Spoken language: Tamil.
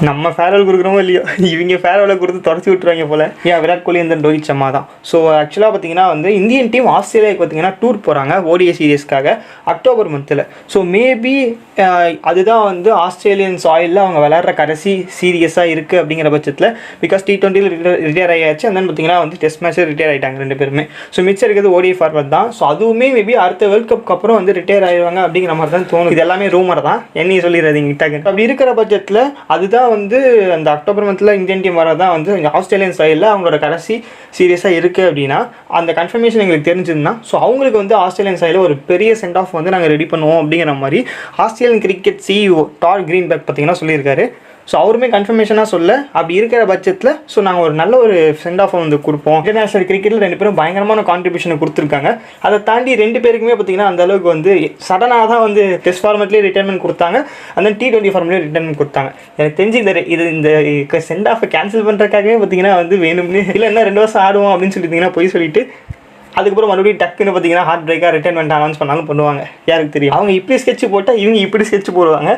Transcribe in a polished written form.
நம்ம ஃபேர்வெல் கொடுக்குறோமோ இல்லையோ, இவங்க ஃபேர்வெலை கொடுத்து தொடச்சி விட்டுருவாங்க போல். ஏன் விராட் கோலி இந்த ரோஹித் சர்மா தான். ஸோ ஆக்சுவலாக பார்த்தீங்கன்னா வந்து இந்தியன் டீம் ஆஸ்திரேலியாவுக்கு பார்த்தீங்கன்னா டூர் போகிறாங்க ஓடிஐ சீரீஸ்க்காக அக்டோபர் மந்தில். ஸோ மேபி அதுதான் வந்து ஆஸ்திரேலியன் சாயிலில் அவங்க விளையாடுற கடைசி சீரியஸாக இருக்குது அப்படிங்கிற பட்சத்தில். பிகாஸ் T20 ரிட்டையர் ஆகியாச்சு. அந்த பார்த்தீங்கன்னா வந்து டெஸ்ட் மேட்ச்சில் ரிட்டையர் ஆகிட்டாங்க 2 பேருமே. ஸோ மிச்சம் இருக்கிறது ஓடிஐ ஃபார்மேட் தான். ஸோ அதுவுமே மேபி அடுத்த வேர்ல்ட் கப்க்கு அப்புறம் வந்து ரிட்டையர் ஆகிடுவாங்க அப்படிங்கிற மாதிரி தான் தோணும். இது எல்லாமே ரூமர் தான், என்னையும் சொல்லிடுறீங்க கிட்டாங்க. அப்படி இருக்கிற பட்சத்தில் அதுதான் வந்து அந்த அக்டோபர் மந்தில் இந்தியன் டீம் வரதான் வந்து ஆஸ்திரேலியன் சைடில் அவங்களோட கடைசி சீரியஸாக இருக்குது அப்படின்னா அந்த கன்ஃபர்மேஷன் எங்களுக்கு தெரிஞ்சிருந்தா ஸோ அவங்களுக்கு வந்து ஆஸ்திரேலியன் சைடில் ஒரு பெரிய சென்ட் ஆஃப் வந்து நாங்கள் ரெடி பண்ணுவோம் அப்படிங்கிற மாதிரி Australian cricket CEO dot Greenberg பார்த்தீங்கன்னா சொல்லியிருக்காரு. ஸோ அவருமே கன்ஃபர்மேஷனாக சொல்ல அப்படி இருக்கிற பட்சத்தில் ஸோ நாங்கள் ஒரு நல்ல ஒரு சென்ட் ஆஃப் வந்து கொடுப்போம். இன்டர்நேஷனல் கிரிக்கெட்டில் 2 பேரும் பயங்கரமான கான்ட்ரிபியூஷனை கொடுத்துருக்காங்க. அதை தாண்டி 2 பேருக்குமே பார்த்தீங்கன்னா அந்த அளவுக்கு வந்து சடனாக தான் வந்து டெஸ்ட் ஃபார்மெட்லேயே ரிட்டைர்மெண்ட் கொடுத்தாங்க. அந்த T20 ஃபார்மெட்லேயே ரிட்டைர்மெண்ட் கொடுத்தாங்க. எனக்கு தெரிஞ்சு இந்த சென்ட் ஆஃபை கேன்சல் பண்ணுறதுக்காகவே பார்த்தீங்கன்னா வந்து வேணும்னு இல்லை என்ன 2 வருஷம் ஆடுவோம் அப்படின்னு சொல்லிட்டீங்கன்னா போய் சொல்லிட்டு அதுக்கப்புறம் மறுபடியும் டக்குன்னு பார்த்தீங்கன்னா ஹார்ட் பிரேக்காக ரிட்டைர்மெண்ட் அனௌன்ஸ் பண்ணாலும் பண்ணுவாங்க. யாருக்கு தெரியும். அவங்க இப்படி ஸ்கெட்ச் போட்டால் இவங்க இப்படி ஸ்கெட்ச் போடுவாங்க.